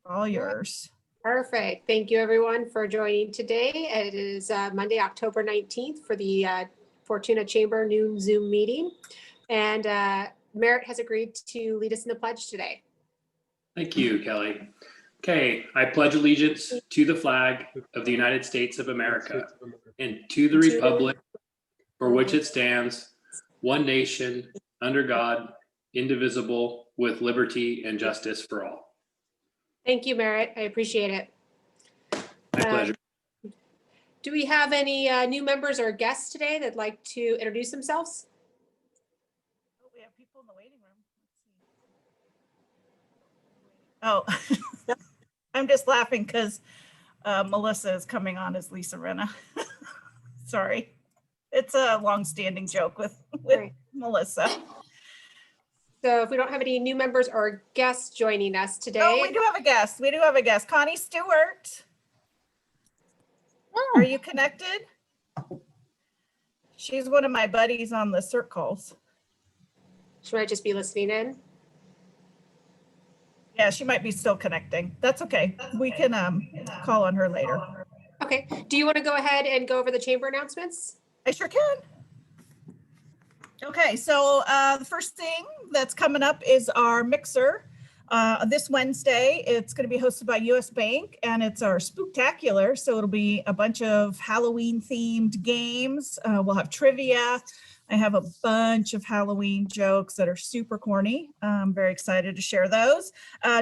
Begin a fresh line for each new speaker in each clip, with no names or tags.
All yours.
Perfect. Thank you everyone for joining today. It is Monday, October 19th for the Fortuna Chamber noon Zoom meeting. And Merritt has agreed to lead us in the pledge today.
Thank you, Kelly. Okay, I pledge allegiance to the flag of the United States of America and to the republic for which it stands, one nation, under God, indivisible, with liberty and justice for all.
Thank you, Merritt. I appreciate it.
My pleasure.
Do we have any new members or guests today that'd like to introduce themselves?
Oh, we have people in the waiting room. Oh, I'm just laughing because Melissa is coming on as Lisa Renna. Sorry. It's a long-standing joke with
Right.
Melissa.
So if we don't have any new members or guests joining us today.
Oh, we do have a guest. We do have a guest. Connie Stewart. Are you connected? She's one of my buddies on the CERT calls.
She might just be listening in.
Yeah, she might be still connecting. That's okay. We can call on her later.
Okay. Do you want to go ahead and go over the chamber announcements?
I sure can. Okay, so the first thing that's coming up is our mixer. This Wednesday, it's going to be hosted by US Bank, and it's our Spooktacular. So it'll be a bunch of Halloween themed games. We'll have trivia. I have a bunch of Halloween jokes that are super corny. I'm very excited to share those.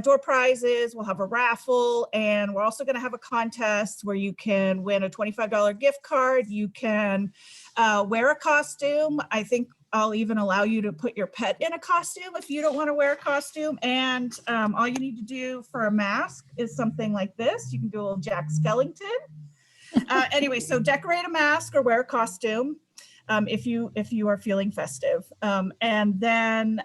Door prizes, we'll have a raffle, and we're also going to have a contest where you can win a $25 gift card. You can wear a costume. I think I'll even allow you to put your pet in a costume if you don't want to wear a costume. And all you need to do for a mask is something like this. You can do a little Jack Skellington. Anyway, so decorate a mask or wear a costume. If you are feeling festive. And then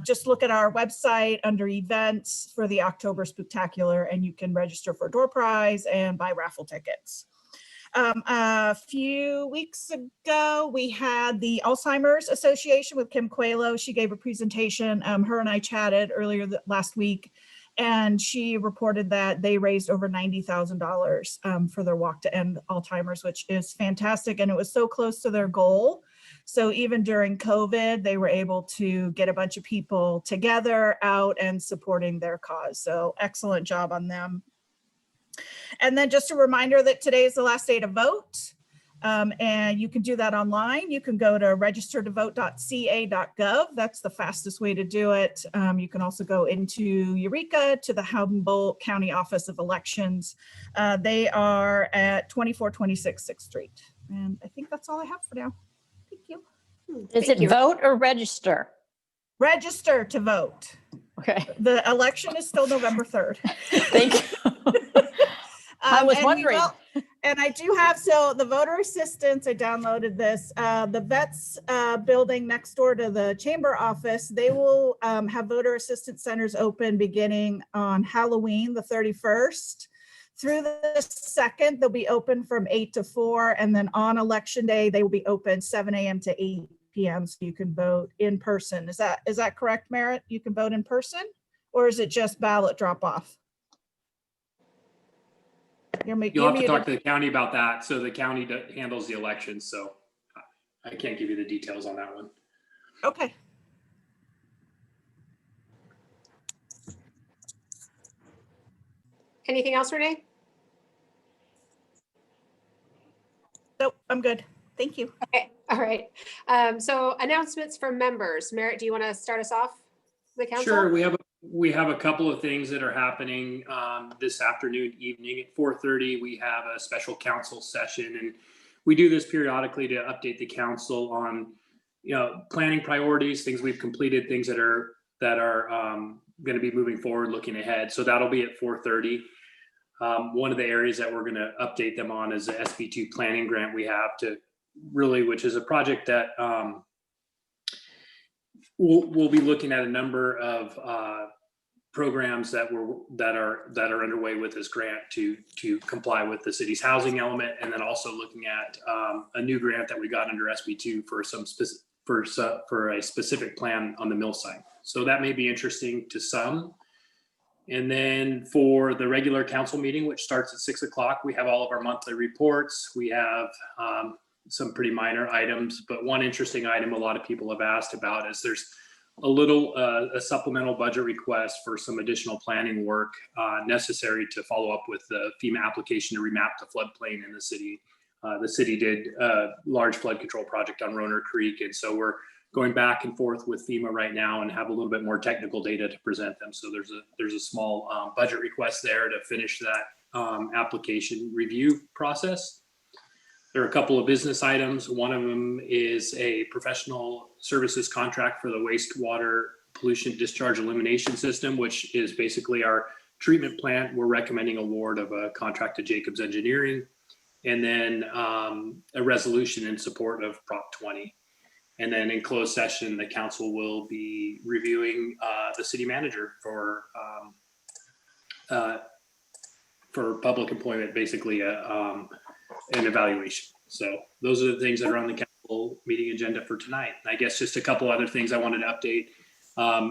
just look at our website under events for the October Spooktacular, and you can register for a door prize and buy raffle tickets. A few weeks ago, we had the Alzheimer's Association with Kim Coelho. She gave a presentation. Her and I chatted earlier last week, and she reported that they raised over $90,000 for their walk to end Alzheimer's, which is fantastic. And it was so close to their goal. So even during COVID, they were able to get a bunch of people together out and supporting their cause. So excellent job on them. And then just a reminder that today is the last day to vote. And you can do that online. You can go to registertovote.ca.gov. That's the fastest way to do it. You can also go into Eureka to the Humboldt County Office of Elections. They are at 2426 6th Street. And I think that's all I have for now. Thank you.
Is it vote or register?
Register to vote.
Okay.
The election is still November 3rd.
Thank you. I was wondering.
And I do have, so the voter assistance, I downloaded this, the vets building next door to the chamber office, they will have voter assistance centers open beginning on Halloween, the 31st. Through the 2nd, they'll be open from 8 to 4. And then on election day, they will be open 7 a.m. to 8 p.m. So you can vote in person. Is that correct, Merritt? You can vote in person, or is it just ballot drop off?
You'll have to talk to the county about that. So the county handles the elections. So I can't give you the details on that one.
Okay.
Anything else, Renee?
Nope, I'm good. Thank you.
Okay. All right. So announcements from members. Merritt, do you want to start us off? The council?
Sure. We have a couple of things that are happening this afternoon, evening at 4:30. We have a special council session, and we do this periodically to update the council on, planning priorities, things we've completed, things that are going to be moving forward, looking ahead. So that'll be at 4:30. One of the areas that we're going to update them on is the SB2 planning grant we have to which is a project that we'll be looking at a number of programs that are underway with this grant to comply with the city's housing element, and then also looking at a new grant that we got under SB2 for a specific plan on the mill site. So that may be interesting to some. And then for the regular council meeting, which starts at 6 o'clock, we have all of our monthly reports. We have some pretty minor items, but one interesting item a lot of people have asked about is there's a supplemental budget request for some additional planning work necessary to follow up with the FEMA application to remap the floodplain in the city. The city did a large flood control project on Roner Creek, and so we're going back and forth with FEMA right now and have a little bit more technical data to present them. So there's a small budget request there to finish that application review process. There are a couple of business items. One of them is a professional services contract for the wastewater pollution discharge elimination system, which is basically our treatment plant. We're recommending award of a contract to Jacobs Engineering, and then a resolution in support of Prop 20. And then in closed session, the council will be reviewing the city manager for public employment, basically an evaluation. So those are the things that are on the council meeting agenda for tonight. I guess just a couple other things I wanted to update.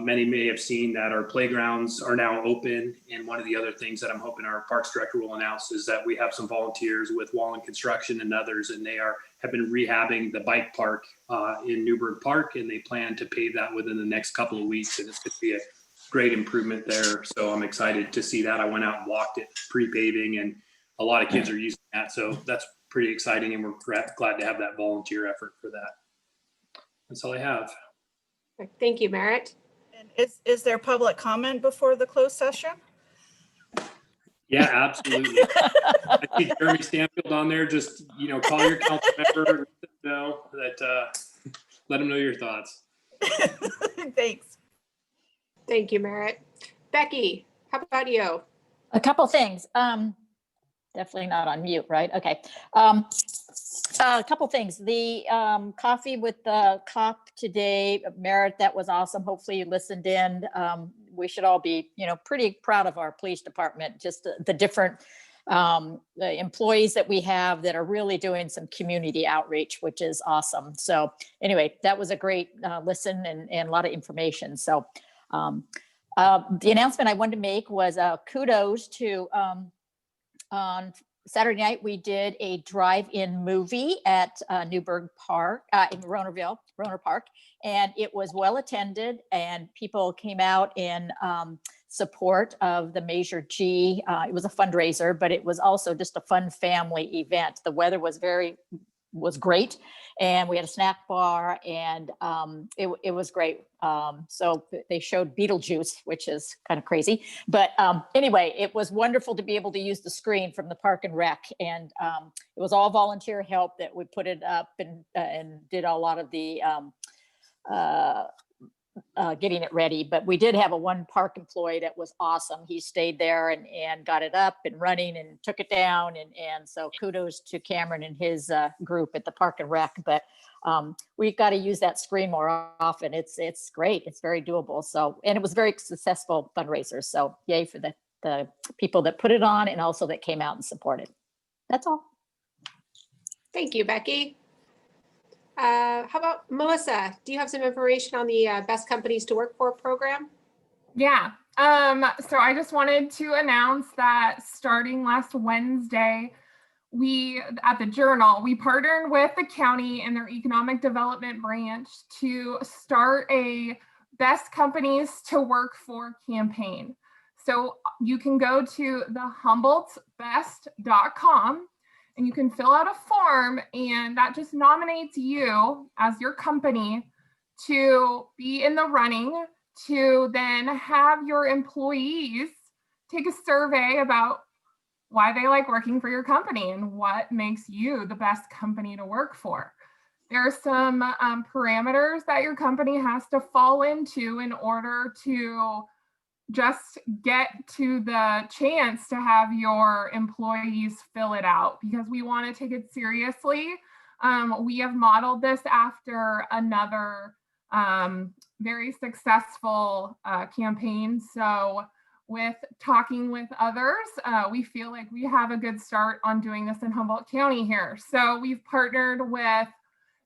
Many may have seen that our playgrounds are now open. And one of the other things that I'm hoping our parks director will announce is that we have some volunteers with Wallen Construction and others, and they have been rehabbing the bike park in Newburgh Park, and they plan to pave that within the next couple of weeks. And it's going to be a great improvement there. So I'm excited to see that. I went out and walked it pre-paving, and a lot of kids are using that. So that's pretty exciting, and we're glad to have that volunteer effort for that. That's all I have.
Thank you, Merritt.
And is there public comment before the closed session?
Yeah, absolutely. I see Jeremy Stanfield on there. Just, call your council member, let them know your thoughts.
Thanks.
Thank you, Merritt. Becky, how about you?
A couple things. Definitely not on mute, right? Okay. A couple things. The coffee with the cop today, Merritt, that was awesome. Hopefully you listened in. We should all be, pretty proud of our police department, just the different the employees that we have that are really doing some community outreach, which is awesome. So anyway, that was a great listen and a lot of information. So the announcement I wanted to make was kudos to on Saturday night, we did a drive-in movie at Newburgh Park, in Roner Park, and it was well attended, and people came out in support of the Measure G. It was a fundraiser, but it was also just a fun family event. The weather was great, and we had a snack bar, and it was great. So they showed Beetlejuice, which is kind of crazy, but anyway, it was wonderful to be able to use the screen from the Park and Rec, and it was all volunteer help that we put it up and did a lot of the getting it ready. But we did have one park employee that was awesome. He stayed there and got it up and running and took it down. And so kudos to Cameron and his group at the Park and Rec. But we've got to use that screen more often. It's great. It's very doable. So, and it was very successful fundraiser. So yay for the people that put it on and also that came out and supported. That's all.
Thank you, Becky. How about Melissa? Do you have some information on the Best Companies to Work For program?
Yeah. So I just wanted to announce that starting last Wednesday, we at the Journal, we partnered with the county and their economic development branch to start a Best Companies to Work For campaign. So you can go to the HumboldtBest.com and you can fill out a form, and that just nominates you as your company to be in the running to then have your employees take a survey about why they like working for your company and what makes you the best company to work for. There are some parameters that your company has to fall into in order to just get to the chance to have your employees fill it out, because we want to take it seriously. We have modeled this after another very successful campaign. So with talking with others, we feel like we have a good start on doing this in Humboldt County here. So we've partnered with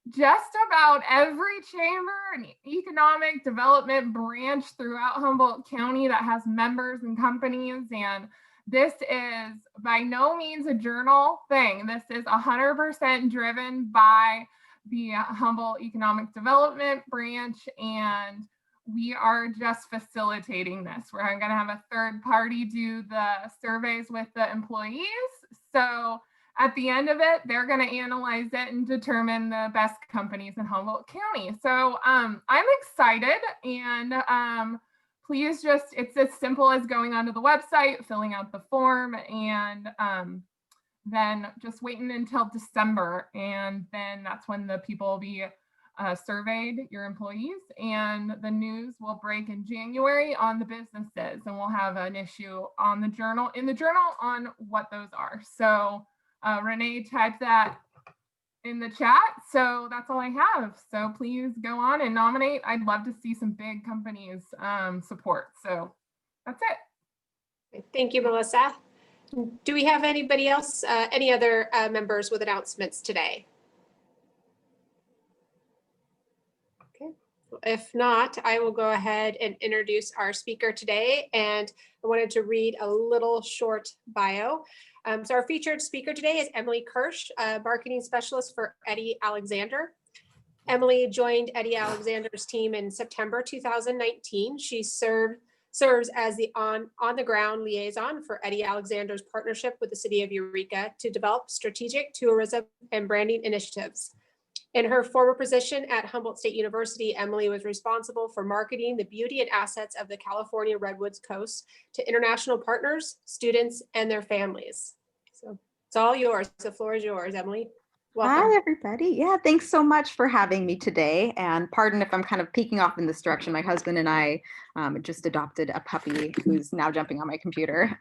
just about every chamber and economic development branch throughout Humboldt County that has members and companies. And this is by no means a journal thing. This is 100% driven by the Humboldt Economic Development branch, and we are just facilitating this. We're going to have a third party do the surveys with the employees. So at the end of it, they're going to analyze it and determine the best companies in Humboldt County. So I'm excited, and please just, it's as simple as going onto the website, filling out the form, and then just waiting until December. And then that's when the people will be surveyed, your employees, and the news will break in January on the businesses, and we'll have an issue on the journal, in the journal, on what those are. So Renee typed that in the chat. So that's all I have. So please go on and nominate. I'd love to see some big companies support. So that's it.
Thank you, Melissa. Do we have anybody else, any other members with announcements today? Okay. If not, I will go ahead and introduce our speaker today. And I wanted to read a little short bio. So our featured speaker today is Emily Kirsch, marketing specialist for Eddy Alexander. Emily joined Eddy Alexander's team in September 2019. She serves as the on-the-ground liaison for Eddy Alexander's partnership with the City of Eureka to develop strategic tourism and branding initiatives. In her former position at Humboldt State University, Emily was responsible for marketing the beauty and assets of the California Redwoods Coast to international partners, students, and their families. So it's all yours. The floor is yours, Emily. Welcome.
Hi, everybody. Yeah, thanks so much for having me today. And pardon if I'm kind of peeking off in this direction. My husband and I just adopted a puppy who's now jumping on my computer.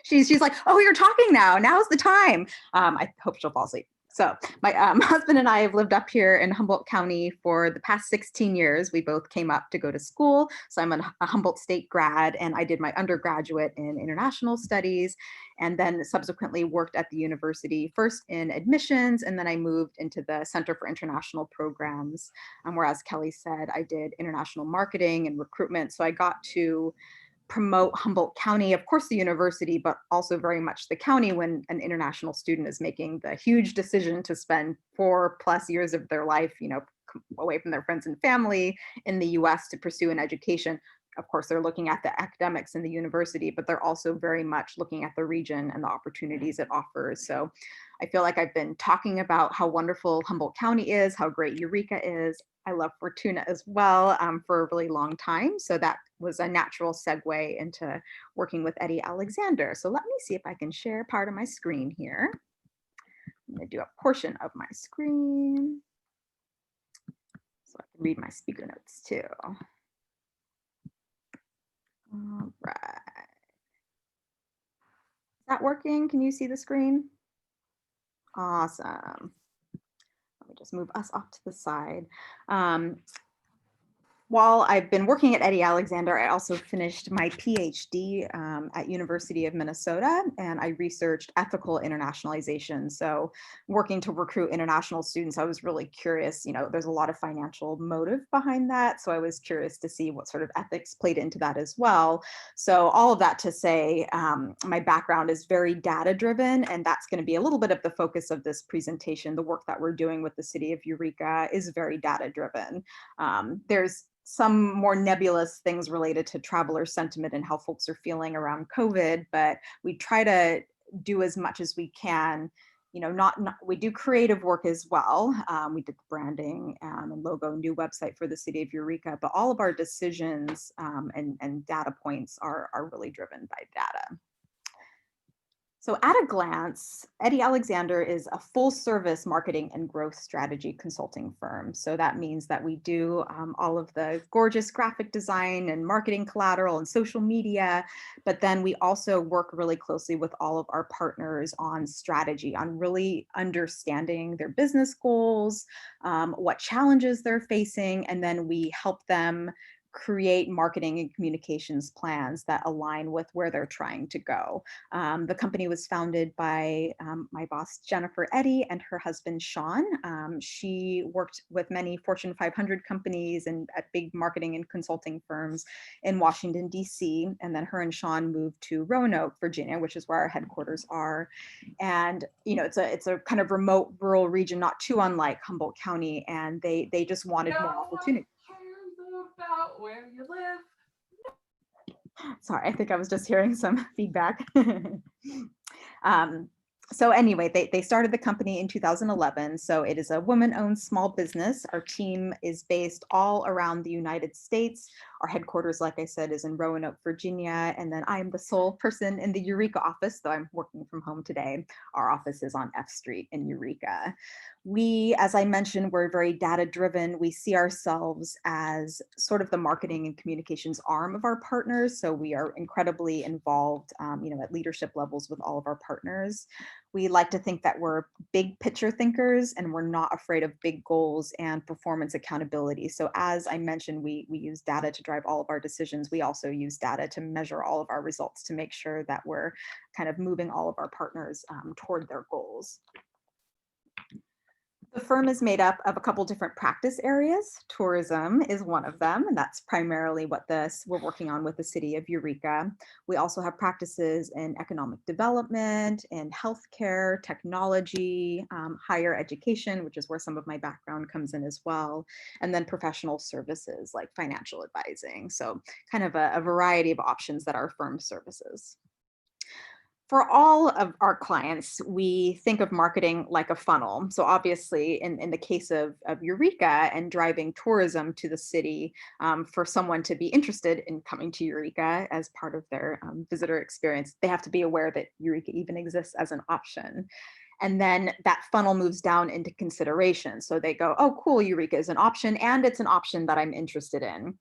She's like, oh, you're talking now. Now's the time. I hope she'll fall asleep. So my husband and I have lived up here in Humboldt County for the past 16 years. We both came up to go to school. So I'm a Humboldt State grad, and I did my undergraduate in international studies, and then subsequently worked at the university, first in admissions, and then I moved into the Center for International Programs, where, as Kelly said, I did international marketing and recruitment. So I got to promote Humboldt County, of course the university, but also very much the county when an international student is making the huge decision to spend 4+ years of their life, away from their friends and family in the US to pursue an education. Of course, they're looking at the academics in the university, but they're also very much looking at the region and the opportunities it offers. So I feel like I've been talking about how wonderful Humboldt County is, how great Eureka is. I love Fortuna as well for a really long time. So that was a natural segue into working with Eddy Alexander. So let me see if I can share part of my screen here. I'm going to do a portion of my screen so I can read my speaker notes too. All right. Is that working? Can you see the screen? Awesome. Let me just move us off to the side. While I've been working at Eddy Alexander, I also finished my PhD at University of Minnesota, and I researched ethical internationalization. So working to recruit international students, I was really curious, there's a lot of financial motive behind that. So I was curious to see what sort of ethics played into that as well. So all of that to say, my background is very data driven, and that's going to be a little bit of the focus of this presentation. The work that we're doing with the City of Eureka is very data driven. There's some more nebulous things related to traveler sentiment and how folks are feeling around COVID, but we try to do as much as we can. We do creative work as well. We did branding and logo, new website for the City of Eureka, but all of our decisions and data points are really driven by data. So at a glance, Eddy Alexander is a full-service marketing and growth strategy consulting firm. So that means that we do all of the gorgeous graphic design and marketing collateral and social media, but then we also work really closely with all of our partners on strategy, on really understanding their business goals, what challenges they're facing, and then we help them create marketing and communications plans that align with where they're trying to go. The company was founded by my boss, Jennifer Eddy, and her husband, Sean. She worked with many Fortune 500 companies and at big marketing and consulting firms in Washington, D.C. And then her and Sean moved to Roanoke, Virginia, which is where our headquarters are. And, you know, it's a kind of remote rural region, not too unlike Humboldt County. And they just wanted more opportunity.
About where you live.
Sorry, I think I was just hearing some feedback. So anyway, they started the company in 2011. So it is a woman-owned small business. Our team is based all around the United States. Our headquarters, like I said, is in Roanoke, Virginia. And then I am the sole person in the Eureka office, though I'm working from home today. Our office is on F Street in Eureka. We, as I mentioned, we're very data-driven. We see ourselves as sort of the marketing and communications arm of our partners. So we are incredibly involved, at leadership levels with all of our partners. We like to think that we're big picture thinkers and we're not afraid of big goals and performance accountability. So as I mentioned, we use data to drive all of our decisions. We also use data to measure all of our results to make sure that we're kind of moving all of our partners toward their goals. The firm is made up of a couple different practice areas. Tourism is one of them, and that's primarily what we're working on with the City of Eureka. We also have practices in economic development, in healthcare, technology, higher education, which is where some of my background comes in as well, and then professional services like financial advising. So kind of a variety of options that our firm services. For all of our clients, we think of marketing like a funnel. So obviously, in the case of Eureka and driving tourism to the city, for someone to be interested in coming to Eureka as part of their visitor experience, they have to be aware that Eureka even exists as an option. And then that funnel moves down into consideration. So they go, oh, cool, Eureka is an option, and it's an option that I'm interested in.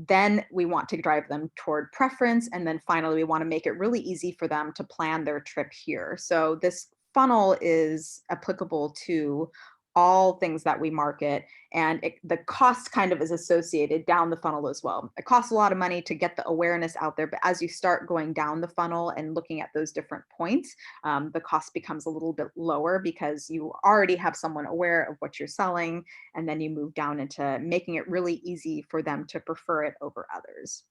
Then we want to drive them toward preference. And then finally, we want to make it really easy for them to plan their trip here. So this funnel is applicable to all things that we market, and the cost kind of is associated down the funnel as well. It costs a lot of money to get the awareness out there, but as you start going down the funnel and looking at those different points, the cost becomes a little bit lower because you already have someone aware of what you're selling, and then you move down into making it really easy for them to prefer it over others.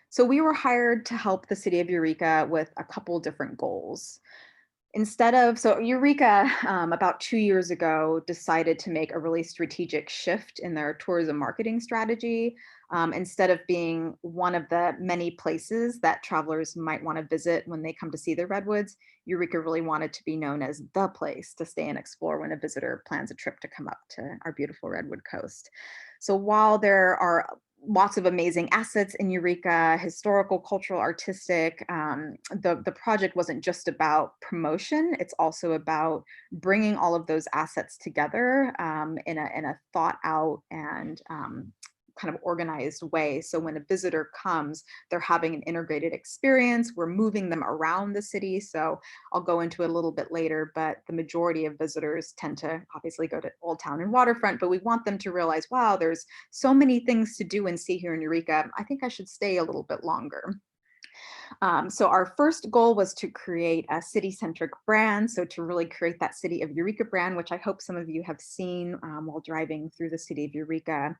So we were hired to help the City of Eureka with a couple different goals. So Eureka, about 2 years ago, decided to make a really strategic shift in their tourism marketing strategy. Instead of being one of the many places that travelers might want to visit when they come to see the redwoods, Eureka really wanted to be known as the place to stay and explore when a visitor plans a trip to come up to our beautiful Redwood Coast. So while there are lots of amazing assets in Eureka, historical, cultural, artistic, the project wasn't just about promotion. It's also about bringing all of those assets together in a thought out and kind of organized way. So when a visitor comes, they're having an integrated experience. We're moving them around the city. So I'll go into it a little bit later, but the majority of visitors tend to obviously go to Old Town and Waterfront, but we want them to realize, wow, there's so many things to do and see here in Eureka. I think I should stay a little bit longer. So our first goal was to create a city-centric brand. So to really create that City of Eureka brand, which I hope some of you have seen while driving through the City of Eureka.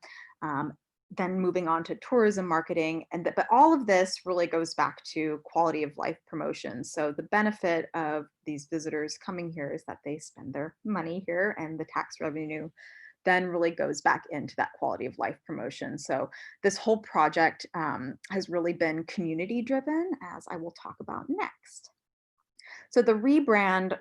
Then moving on to tourism marketing, but all of this really goes back to quality of life promotion. So the benefit of these visitors coming here is that they spend their money here, and the tax revenue then really goes back into that quality of life promotion. So this whole project has really been community driven, as I will talk about next. So the rebrand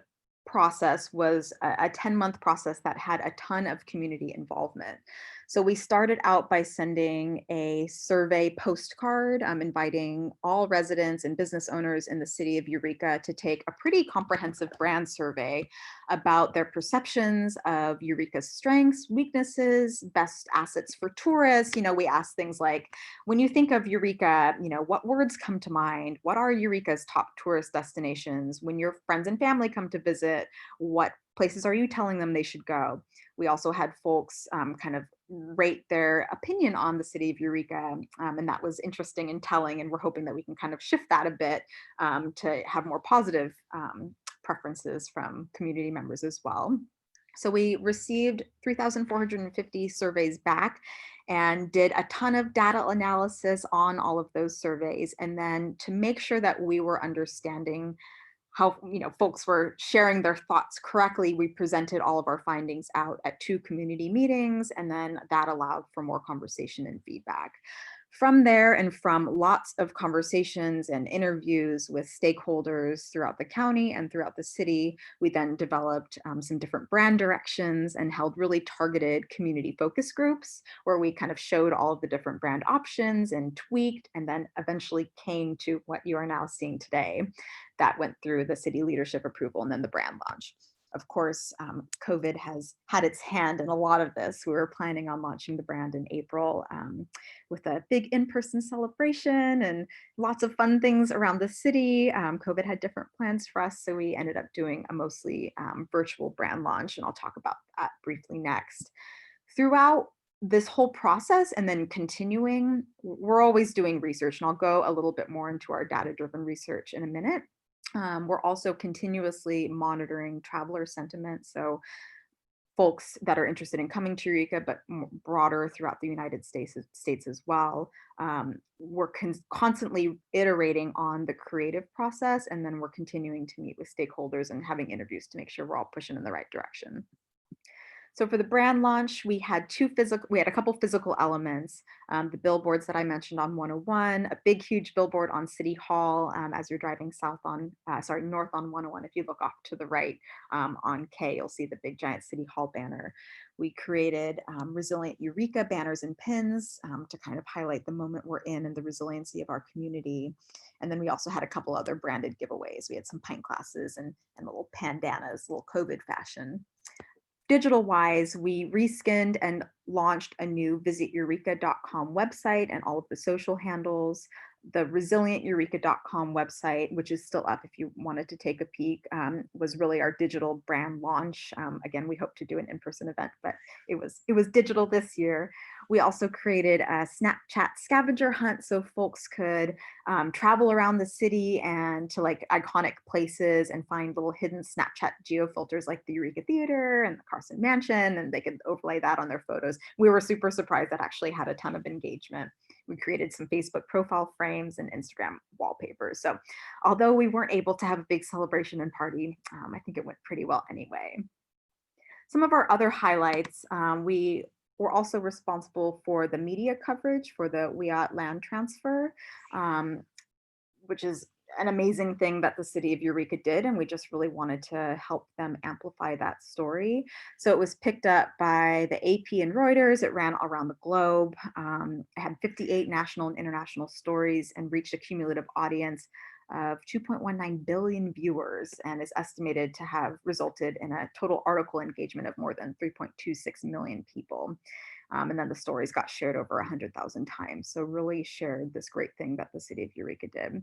process was a 10-month process that had a ton of community involvement. So we started out by sending a survey postcard, inviting all residents and business owners in the City of Eureka to take a pretty comprehensive brand survey about their perceptions of Eureka's strengths, weaknesses, best assets for tourists. We asked things like, when you think of Eureka, what words come to mind? What are Eureka's top tourist destinations? When your friends and family come to visit, what places are you telling them they should go? We also had folks kind of rate their opinion on the City of Eureka, and that was interesting and telling, and we're hoping that we can kind of shift that a bit to have more positive preferences from community members as well. So we received 3,450 surveys back and did a ton of data analysis on all of those surveys. And then to make sure that we were understanding how folks were sharing their thoughts correctly, we presented all of our findings out at 2 community meetings, and then that allowed for more conversation and feedback. From there, and from lots of conversations and interviews with stakeholders throughout the county and throughout the city, we then developed some different brand directions and held really targeted community focus groups where we kind of showed all of the different brand options and tweaked, and then eventually came to what you are now seeing today. That went through the city leadership approval and then the brand launch. Of course, COVID has had its hand in a lot of this. We were planning on launching the brand in April with a big in-person celebration and lots of fun things around the city. COVID had different plans for us, so we ended up doing a mostly virtual brand launch, and I'll talk about that briefly next. Throughout this whole process and then continuing, we're always doing research, and I'll go a little bit more into our data-driven research in a minute. We're also continuously monitoring traveler sentiment. So folks that are interested in coming to Eureka, but broader throughout the United States as well. We're constantly iterating on the creative process, and then we're continuing to meet with stakeholders and having interviews to make sure we're all pushing in the right direction. So for the brand launch, we had a couple physical elements. The billboards that I mentioned on 101, a big, huge billboard on City Hall as you're driving north on 101. If you look off to the right on K, you'll see the big giant City Hall banner. We created Resilient Eureka banners and pins to kind of highlight the moment we're in and the resiliency of our community. And then we also had a couple other branded giveaways. We had some pint glasses and little pandanas, little COVID fashion. Digital-wise, we reskinned and launched a new visiteureka.com website and all of the social handles. The resilienteureka.com website, which is still up if you wanted to take a peek, was really our digital brand launch. Again, we hope to do an in-person event, but it was digital this year. We also created a Snapchat scavenger hunt so folks could travel around the city and to like iconic places and find little hidden Snapchat geofilters like the Eureka Theater and the Carson Mansion, and they could overlay that on their photos. We were super surprised that actually had a ton of engagement. We created some Facebook profile frames and Instagram wallpapers. So although we weren't able to have a big celebration and party, I think it went pretty well anyway. Some of our other highlights, we were also responsible for the media coverage for the WIAT land transfer, which is an amazing thing that the City of Eureka did, and we just really wanted to help them amplify that story. So it was picked up by the AP and Reuters. It ran around the globe. It had 58 national and international stories and reached a cumulative audience of 2.19 billion viewers, and is estimated to have resulted in a total article engagement of more than 3.26 million people. And then the stories got shared over 100,000 times. So really shared this great thing that the City of Eureka did.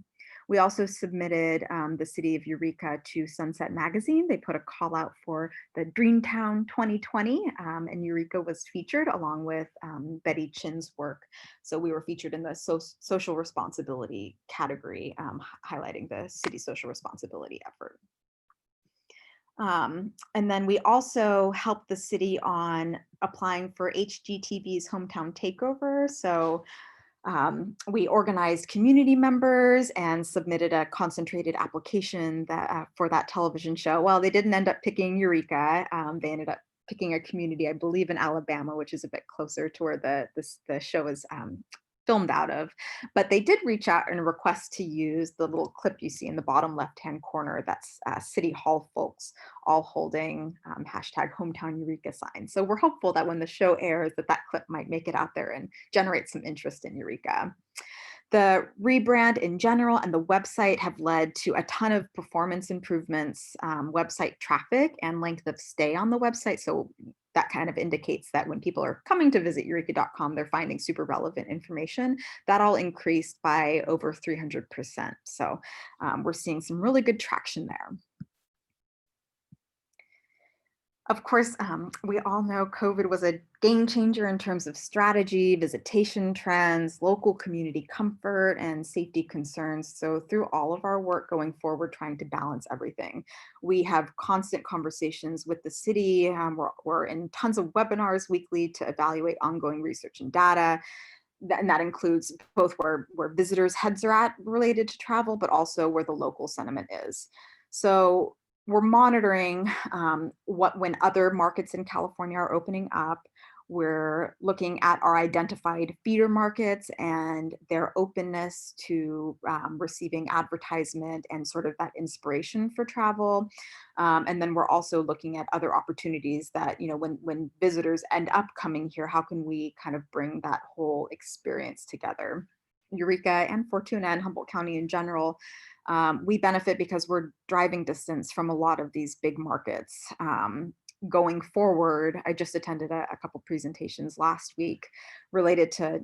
We also submitted the City of Eureka to Sunset Magazine. They put a call out for the Dreamtown 2020, and Eureka was featured along with Betty Chin's work. So we were featured in the social responsibility category, highlighting the city's social responsibility effort. And then we also helped the city on applying for HGTV's hometown takeover. So we organized community members and submitted a concentrated application that, for that television show. Well, they didn't end up picking Eureka. They ended up picking a community, I believe, in Alabama, which is a bit closer to where the show is filmed out of. But they did reach out and request to use the little clip you see in the bottom left-hand corner. That's City Hall folks all holding hashtag hometown Eureka signs. So we're hopeful that when the show airs that clip might make it out there and generate some interest in Eureka. The rebrand in general and the website have led to a ton of performance improvements, website traffic and length of stay on the website. So that kind of indicates that when people are coming to visit eureka.com, they're finding super relevant information. That all increased by over 300%. So we're seeing some really good traction there. Of course, we all know COVID was a game changer in terms of strategy, visitation trends, local community comfort, and safety concerns. So through all of our work going forward, trying to balance everything, we have constant conversations with the city. We're in tons of webinars weekly to evaluate ongoing research and data. And that includes both where visitors' heads are at related to travel, but also where the local sentiment is. So we're monitoring when other markets in California are opening up. We're looking at our identified feeder markets and their openness to receiving advertisement and sort of that inspiration for travel. And then we're also looking at other opportunities that, when visitors end up coming here, how can we kind of bring that whole experience together? Eureka and Fortuna and Humboldt County in general, we benefit because we're driving distance from a lot of these big markets. Going forward, I just attended a couple presentations last week related to,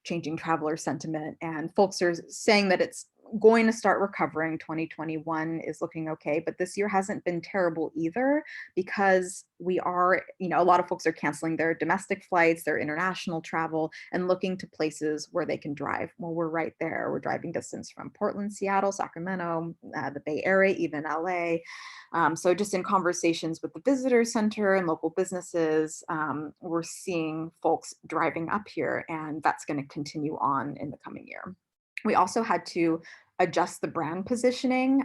changing traveler sentiment, and folks are saying that it's going to start recovering. 2021 is looking okay, but this year hasn't been terrible either, because we are, a lot of folks are canceling their domestic flights, their international travel, and looking to places where they can drive. Well, we're right there. We're driving distance from Portland, Seattle, Sacramento, the Bay Area, even LA. So just in conversations with the visitor center and local businesses, we're seeing folks driving up here, and that's going to continue on in the coming year. We also had to adjust the brand positioning.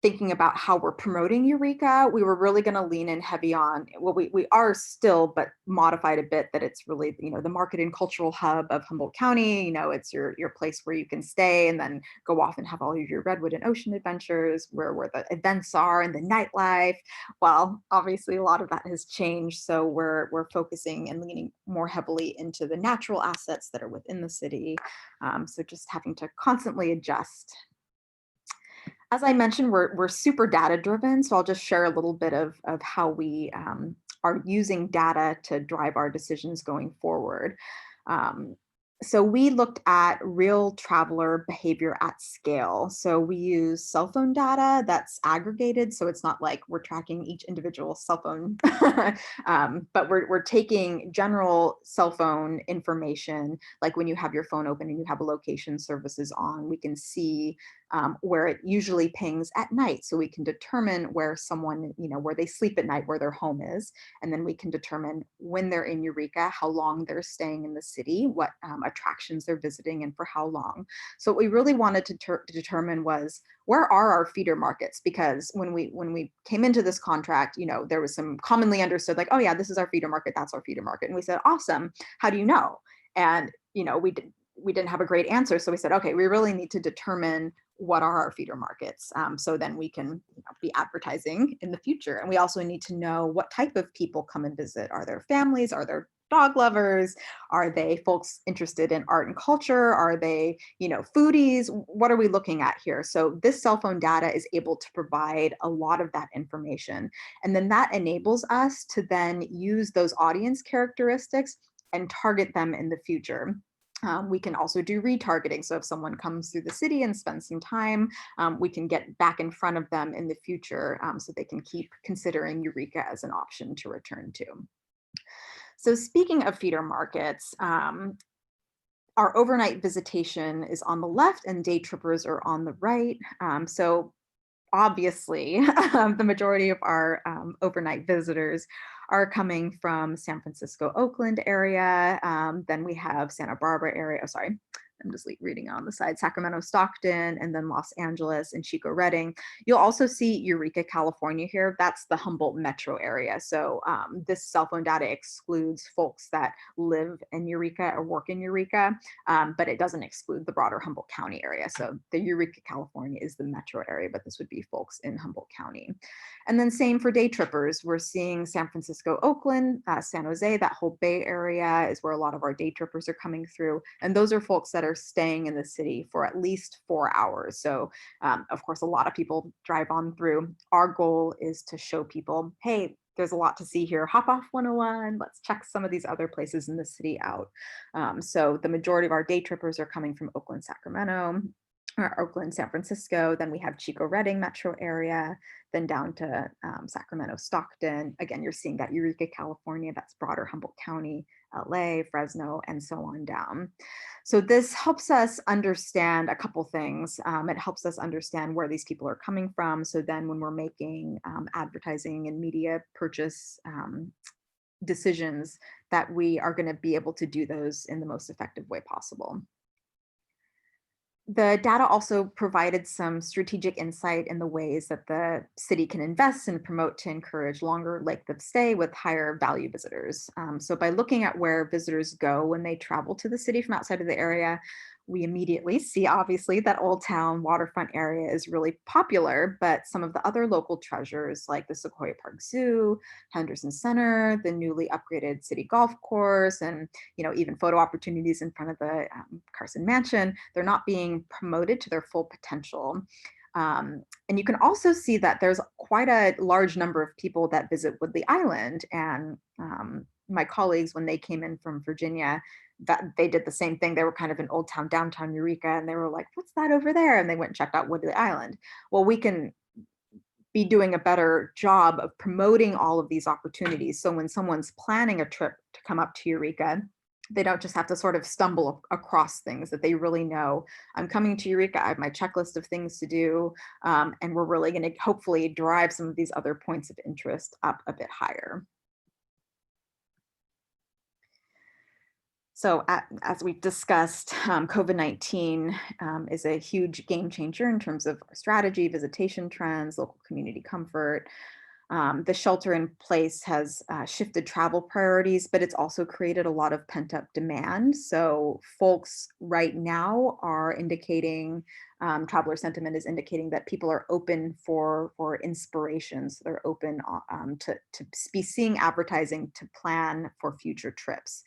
Thinking about how we're promoting Eureka, we were really going to lean in heavy on, well, we are still, but modified a bit, that it's really, the market and cultural hub of Humboldt County. It's your place where you can stay and then go off and have all of your redwood and ocean adventures, where the events are and the nightlife. Well, obviously a lot of that has changed. So we're focusing and leaning more heavily into the natural assets that are within the city. So just having to constantly adjust. As I mentioned, we're super data driven, so I'll just share a little bit of how we are using data to drive our decisions going forward. So we looked at real traveler behavior at scale. So we use cell phone data that's aggregated. So it's not like we're tracking each individual cell phone, but we're taking general cell phone information, like when you have your phone open and you have a location services on, we can see where it usually pings at night. So we can determine where someone, where they sleep at night, where their home is. And then we can determine when they're in Eureka, how long they're staying in the city, what attractions they're visiting, and for how long. So what we really wanted to determine was, where are our feeder markets? Because when we came into this contract, there was some commonly understood, like, oh yeah, this is our feeder market, that's our feeder market. And we said, awesome, how do you know? And we didn't have a great answer. So we said, okay, we really need to determine what are our feeder markets, so then we can be advertising in the future. And we also need to know what type of people come and visit. Are there families? Are there dog lovers? Are they folks interested in art and culture? Are they, foodies? What are we looking at here? So this cell phone data is able to provide a lot of that information. And then that enables us to then use those audience characteristics and target them in the future. We can also do retargeting. So if someone comes through the city and spends some time, we can get back in front of them in the future, so they can keep considering Eureka as an option to return to. So speaking of feeder markets, our overnight visitation is on the left and day trippers are on the right. So obviously, the majority of our overnight visitors are coming from San Francisco, Oakland area. Then we have Santa Barbara area. Oh, sorry, I'm just reading on the side, Sacramento, Stockton, and then Los Angeles and Chico, Redding. You'll also see Eureka, California here. That's the Humboldt metro area. So this cell phone data excludes folks that live in Eureka or work in Eureka, but it doesn't exclude the broader Humboldt County area. So the Eureka, California is the metro area, but this would be folks in Humboldt County. And then same for day trippers. We're seeing San Francisco, Oakland, San Jose, that whole Bay area is where a lot of our day trippers are coming through. And those are folks that are staying in the city for at least 4 hours. So of course, a lot of people drive on through. Our goal is to show people, hey, there's a lot to see here. Hop off 101. Let's check some of these other places in the city out. So the majority of our day trippers are coming from Oakland, Sacramento. Oakland, San Francisco. Then we have Chico Redding metro area, then down to Sacramento, Stockton. Again, you're seeing that Eureka, California, that's broader Humboldt County, LA, Fresno, and so on down. So this helps us understand a couple things. It helps us understand where these people are coming from. So then when we're making advertising and media purchase decisions, that we are going to be able to do those in the most effective way possible. The data also provided some strategic insight in the ways that the city can invest and promote to encourage longer length of stay with higher value visitors. So by looking at where visitors go when they travel to the city from outside of the area, we immediately see, obviously, that Old Town waterfront area is really popular, but some of the other local treasures like the Sequoia Park Zoo, Henderson Center, the newly upgraded city golf course, and even photo opportunities in front of the Carson Mansion, they're not being promoted to their full potential. And you can also see that there's quite a large number of people that visit Woodley Island. And my colleagues, when they came in from Virginia, that they did the same thing. They were kind of in Old Town, downtown Eureka, and they were like, what's that over there? And they went and checked out Woodley Island. Well, we can be doing a better job of promoting all of these opportunities. So when someone's planning a trip to come up to Eureka, they don't just have to sort of stumble across things, that they really know, I'm coming to Eureka, I have my checklist of things to do, and we're really going to hopefully drive some of these other points of interest up a bit higher. So as we discussed, COVID-19 is a huge game changer in terms of strategy, visitation trends, local community comfort. The shelter in place has shifted travel priorities, but it's also created a lot of pent up demand. So folks right now are indicating, traveler sentiment is indicating that people are open for inspirations. They're open to be seeing advertising to plan for future trips.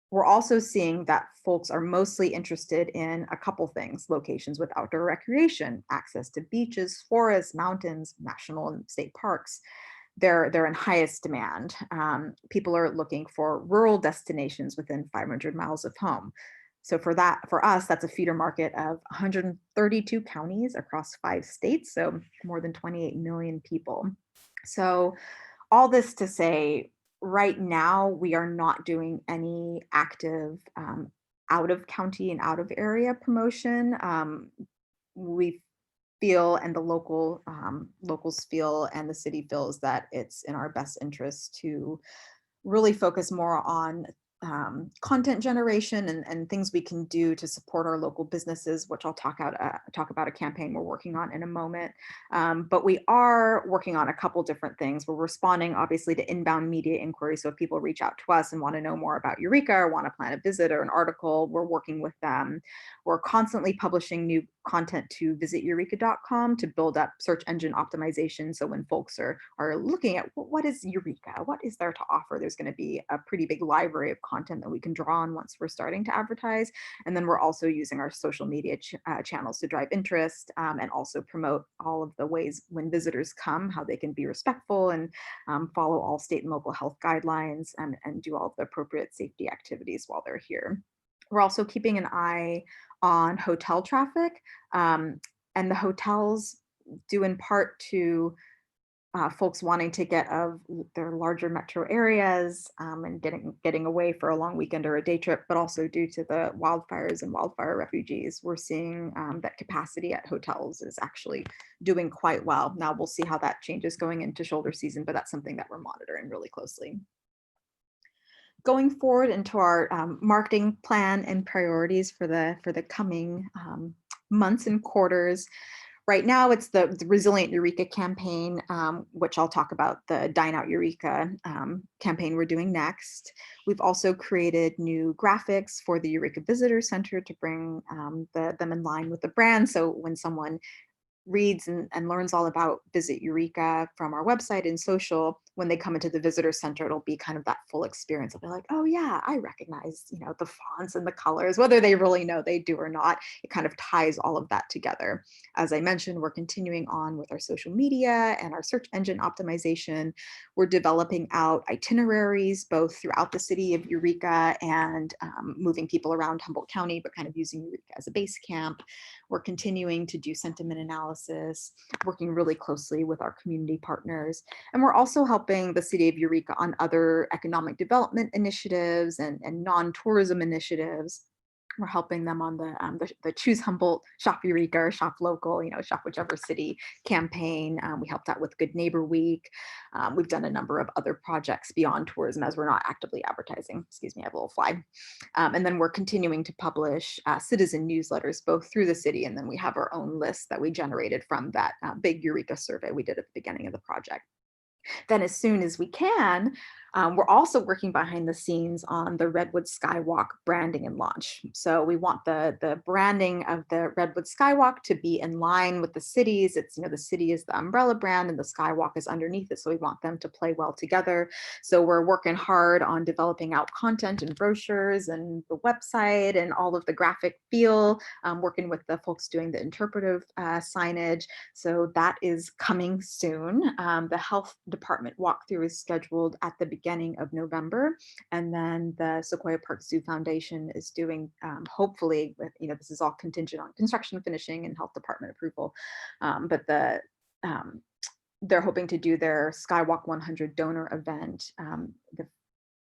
We're also seeing that folks are mostly interested in a couple things: locations with outdoor recreation, access to beaches, forests, mountains, national and state parks. They're in highest demand. People are looking for rural destinations within 500 miles of home. So for us, that's a feeder market of 132 counties across 5 states, so more than 28 million people. So all this to say, right now, we are not doing any active out of county and out of area promotion. We feel, and the locals feel, and the city feels that it's in our best interest to really focus more on content generation and things we can do to support our local businesses, which I'll talk about a campaign we're working on in a moment. But we are working on a couple different things. We're responding, obviously, to inbound media inquiries. So if people reach out to us and want to know more about Eureka or want to plan a visit or an article, we're working with them. We're constantly publishing new content to visiteureka.com to build up search engine optimization. So when folks are looking at what is Eureka, what is there to offer, there's going to be a pretty big library of content that we can draw on once we're starting to advertise. And then we're also using our social media channels to drive interest and also promote all of the ways when visitors come, how they can be respectful and follow all state and local health guidelines and do all of the appropriate safety activities while they're here. We're also keeping an eye on hotel traffic, and the hotels due in part to folks wanting to get of their larger metro areas and getting away for a long weekend or a day trip, but also due to the wildfires and wildfire refugees. We're seeing that capacity at hotels is actually doing quite well. Now we'll see how that changes going into shoulder season, but that's something that we're monitoring really closely. Going forward into our marketing plan and priorities for the coming months and quarters. Right now, it's the Resilient Eureka campaign, which I'll talk about, the Dine Out Eureka campaign we're doing next. We've also created new graphics for the Eureka Visitor Center to bring them in line with the brand. So when someone reads and learns all about Visit Eureka from our website and social, when they come into the visitor center, it'll be kind of that full experience. They'll be like, oh yeah, I recognize, the fonts and the colors, whether they really know they do or not. It kind of ties all of that together. As I mentioned, we're continuing on with our social media and our search engine optimization. We're developing out itineraries both throughout the city of Eureka and moving people around Humboldt County, but kind of using Eureka as a base camp. We're continuing to do sentiment analysis, working really closely with our community partners. And we're also helping the city of Eureka on other economic development initiatives and non-tourism initiatives. We're helping them on the Choose Humboldt, Shop Eureka, or Shop Local, shop whichever city campaign. We helped out with Good Neighbor Week. We've done a number of other projects beyond tourism as we're not actively advertising. Excuse me, I have a little fly. And then we're continuing to publish citizen newsletters, both through the city, and then we have our own list that we generated from that big Eureka survey we did at the beginning of the project. Then as soon as we can, we're also working behind the scenes on the Redwood Skywalk branding and launch. So we want the branding of the Redwood Skywalk to be in line with the cities. It's, the city is the umbrella brand and the Skywalk is underneath it. So we want them to play well together. So we're working hard on developing out content and brochures and the website and all of the graphic feel, working with the folks doing the interpretive signage. So that is coming soon. The health department walkthrough is scheduled at the beginning of November, and then the Sequoia Park Zoo Foundation is doing, hopefully, with, this is all contingent on construction finishing and health department approval, but they're hoping to do their Skywalk 100 donor event the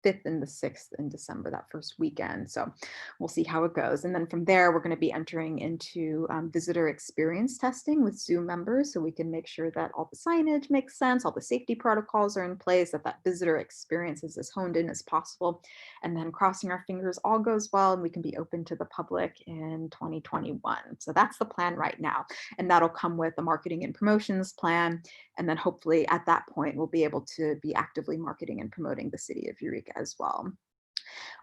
5th and the 6th in December, that first weekend. So we'll see how it goes. And then from there, we're going to be entering into visitor experience testing with Zoom members, so we can make sure that all the signage makes sense, all the safety protocols are in place, that visitor experience is as honed in as possible. And then crossing our fingers, all goes well and we can be open to the public in 2021. So that's the plan right now. And that'll come with a marketing and promotions plan. And then hopefully at that point, we'll be able to be actively marketing and promoting the city of Eureka as well.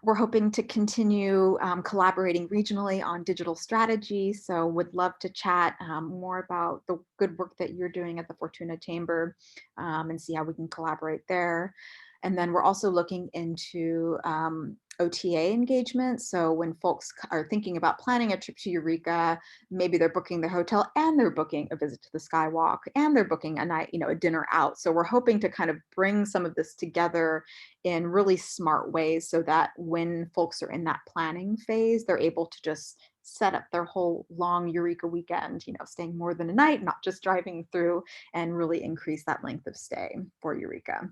We're hoping to continue collaborating regionally on digital strategy. So would love to chat more about the good work that you're doing at the Fortuna Chamber and see how we can collaborate there. And then we're also looking into OTA engagement. So when folks are thinking about planning a trip to Eureka, maybe they're booking their hotel and they're booking a visit to the Skywalk and they're booking a night, a dinner out. So we're hoping to kind of bring some of this together in really smart ways so that when folks are in that planning phase, they're able to just set up their whole long Eureka weekend, staying more than a night, not just driving through, and really increase that length of stay for Eureka.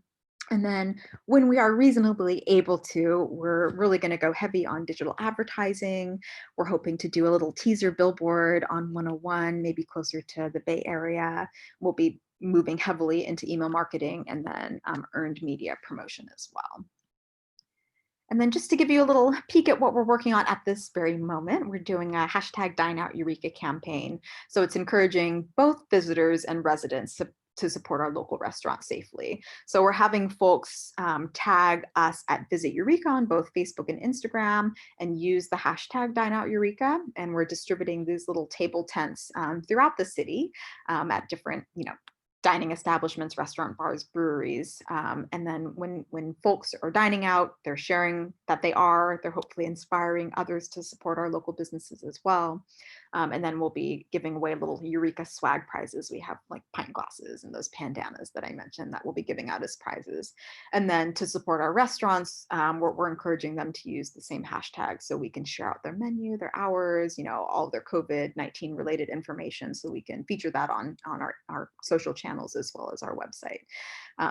And then when we are reasonably able to, we're really going to go heavy on digital advertising. We're hoping to do a little teaser billboard on 101, maybe closer to the Bay Area. We'll be moving heavily into email marketing and then earned media promotion as well. And then just to give you a little peek at what we're working on at this very moment, we're doing a #DineOutEureka campaign. So it's encouraging both visitors and residents to support our local restaurants safely. So we're having folks tag us at Visit Eureka on both Facebook and Instagram and use the #DineOutEureka. And we're distributing these little table tents throughout the city at different, dining establishments, restaurant, bars, breweries. And then when folks are dining out, they're sharing that they're hopefully inspiring others to support our local businesses as well. And then we'll be giving away little Eureka swag prizes. We have like pint glasses and those pandanas that I mentioned that we'll be giving out as prizes. And then to support our restaurants, we're encouraging them to use the same hashtag so we can share out their menu, their hours, all of their COVID-19 related information, so we can feature that on our social channels as well as our website.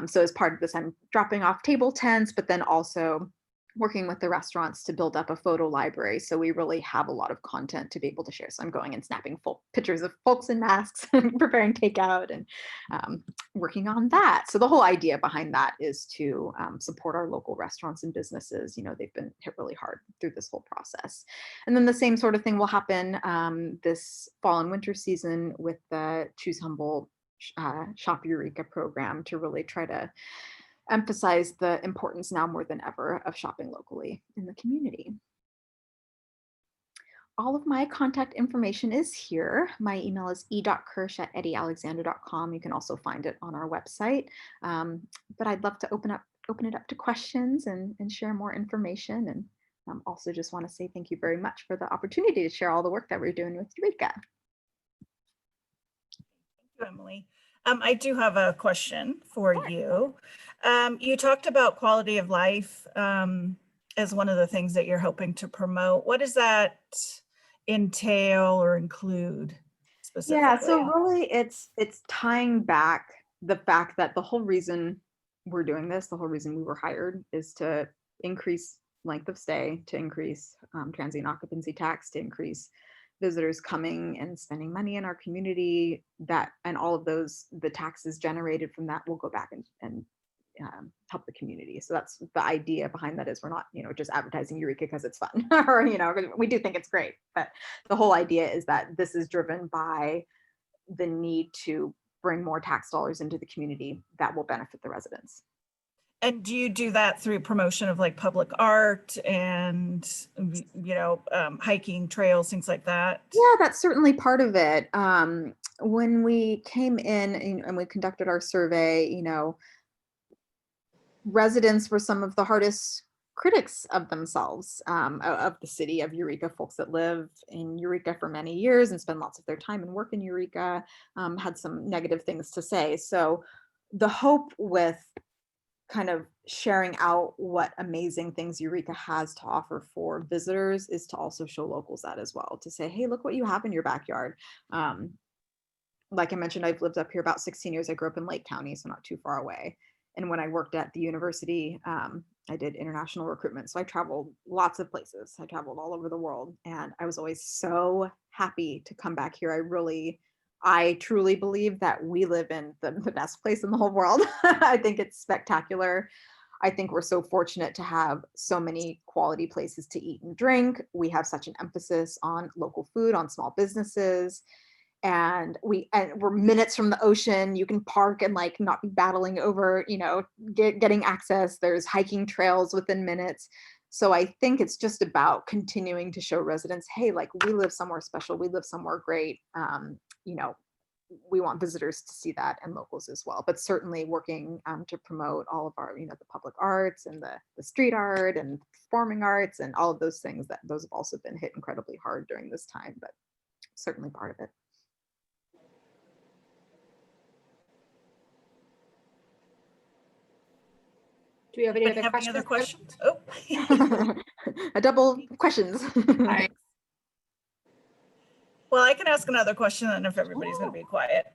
So as part of this, I'm dropping off table tents, but then also working with the restaurants to build up a photo library. So we really have a lot of content to be able to share. So I'm going and snapping full pictures of folks in masks and preparing takeout and working on that. So the whole idea behind that is to support our local restaurants and businesses. They've been hit really hard through this whole process. And then the same sort of thing will happen this fall and winter season with the Choose Humboldt Shop Eureka program to really try to emphasize the importance now more than ever of shopping locally in the community. all of my contact information is here. My email is e.kirsch@eddyalexander.com. You can also find it on our website. But I'd love to open it up to questions and share more information. And also just want to say thank you very much for the opportunity to share all the work that we're doing with Eureka.
Thank you, Emily. I do have a question for you. You talked about quality of life as one of the things that you're hoping to promote. What does that entail or include specifically?
Yeah, so really it's tying back the fact that the whole reason we're doing this, the whole reason we were hired is to increase length of stay, to increase transient occupancy tax, to increase visitors coming and spending money in our community, that and all of those, the taxes generated from that will go back and help the community. So that's the idea behind that, is we're not, just advertising Eureka because it's fun or, we do think it's great, but the whole idea is that this is driven by the need to bring more tax dollars into the community that will benefit the residents.
And do you do that through promotion of like public art and, hiking trails, things like that?
Yeah, that's certainly part of it. When we came in and we conducted our survey, residents were some of the hardest critics of themselves, of the city of Eureka. Folks that live in Eureka for many years and spend lots of their time and work in Eureka had some negative things to say. So the hope with kind of sharing out what amazing things Eureka has to offer for visitors is to also show locals that as well, to say, hey, look what you have in your backyard. Like I mentioned, I've lived up here about 16 years. I grew up in Lake County, so not too far away. And when I worked at the university, I did international recruitment. So I traveled lots of places. I traveled all over the world. And I was always so happy to come back here. I truly believe that we live in the best place in the whole world. I think it's spectacular. I think we're so fortunate to have so many quality places to eat and drink. We have such an emphasis on local food, on small businesses. And we're minutes from the ocean. You can park and like not be battling over, getting access. There's hiking trails within minutes. So I think it's just about continuing to show residents, hey, like we live somewhere special. We live somewhere great. We want visitors to see that, and locals as well, but certainly working to promote all of our, the public arts and the street art and performing arts and all of those things, that those have also been hit incredibly hard during this time, but certainly part of it.
Do we have any
Anybody
other
have
questions?
any other questions? Oh.
A double questions.
All right.
Well, I can ask another question then if everybody's going to be quiet.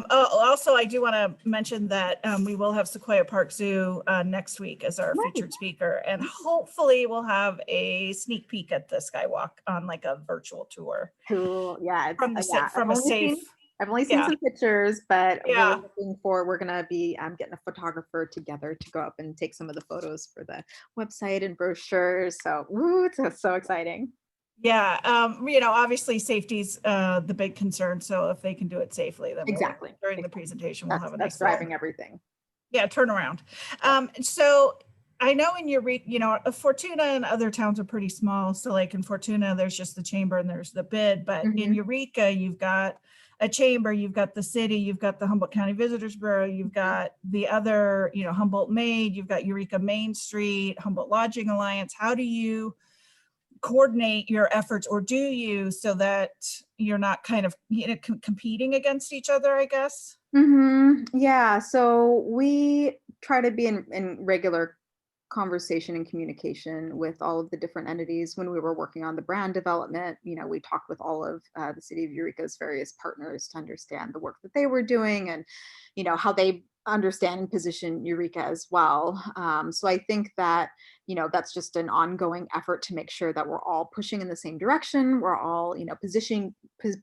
Also, I do want to mention that we will have Sequoia Park Zoo next week as our featured speaker, and hopefully we'll have a sneak peek at the Skywalk on like a virtual tour.
Cool. Yeah.
From a safe.
I've only seen some pictures, but
Yeah.
we're going to be getting a photographer together to go up and take some of the photos for the website and brochures. So it's so exciting.
Yeah, obviously safety's the big concern. So if they can do it safely, then
Exactly.
during the presentation, we'll have a nice
that's driving everything.
Yeah, turnaround. So I know in Eureka, Fortuna and other towns are pretty small. So like in Fortuna, there's just the chamber and there's the bid. But in Eureka, you've got a chamber, you've got the city, you've got the Humboldt County Visitors Bureau, you've got the other, Humboldt Maid, you've got Eureka Main Street, Humboldt Lodging Alliance. How do you coordinate your efforts, or do you, so that you're not kind of competing against each other, I guess?
Yeah, so we try to be in regular conversation and communication with all of the different entities. When we were working on the brand development, we talked with all of the City of Eureka's various partners to understand the work that they were doing and how they understand and position Eureka as well. So I think that, that's just an ongoing effort to make sure that we're all pushing in the same direction. We're all,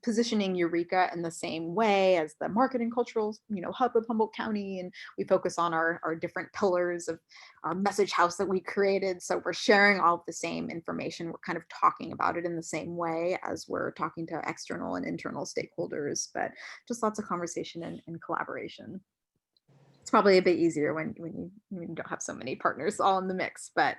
positioning Eureka in the same way as the market and cultural, hub of Humboldt County. And we focus on our different pillars of our message house that we created. So we're sharing all of the same information. We're kind of talking about it in the same way as we're talking to external and internal stakeholders, but just lots of conversation and collaboration. It's probably a bit easier when you don't have so many partners all in the mix, but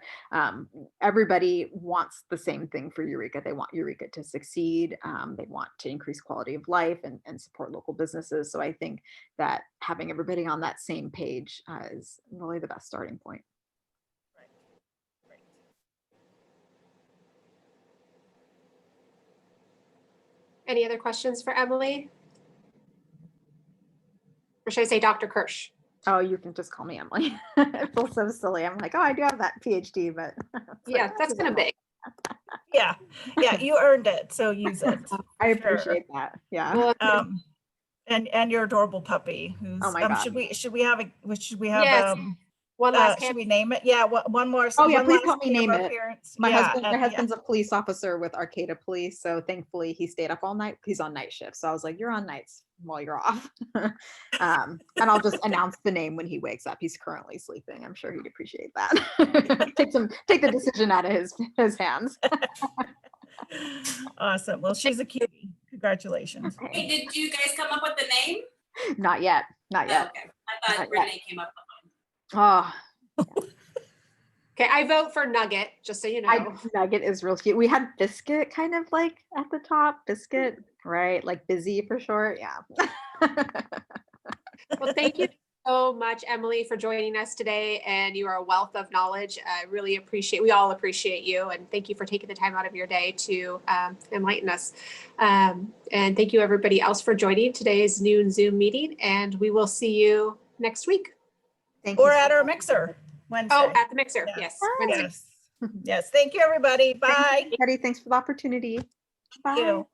everybody wants the same thing for Eureka. They want Eureka to succeed. They want to increase quality of life and support local businesses. So I think that having everybody on that same page is really the best starting point.
Any other questions for Emily? Or should I say Dr. Kirsch?
Oh, you can just call me Emily. It feels so silly. I'm like, oh, I do have that PhD, but
Yeah, that's kind of big.
Yeah, you earned it, so use it.
I appreciate that. Yeah.
Well,
And your adorable puppy. Who's,
Oh my God.
Should we have
Yes. One last
should we name it? Yeah, one more.
Oh, yeah,
one
please
last
help me
day of
name
our
it.
appearance.
My
Yeah,
husband's a police officer with Arcata Police, so thankfully he stayed up all night. He's on night shift, so I was like, "You're on nights while you're off," and I'll just announce the name when he wakes up. He's currently sleeping. I'm sure he'd appreciate that. Take the decision out of his hands.
Awesome. Well, she's a cutie. Congratulations.
Okay.
Hey, did you guys come up with the name?
Not yet. Not
Oh,
yet.
okay. I thought
Not yet.
Renee came up with
Oh,
Okay, I vote for Nugget, just so you know.
Nugget is real cute. We had Biscuit kind of like at the top. Biscuit, right? Like busy for short. Yeah.
Well, thank you so much, Emily, for joining us today. And you are a wealth of knowledge. I really appreciate, we all appreciate you. And thank you for taking the time out of your day to enlighten us. And thank you everybody else for joining today's noon Zoom meeting. And we will see you next week.
Thank you
Or
so
at our
much.
mixer Wednesday.
Oh, at the mixer.
Yeah.
Yes. Wednesday.
Yes. Yes. Thank you, everybody.
Thank you,
Bye.
everybody. Thanks for the opportunity. Bye.
you.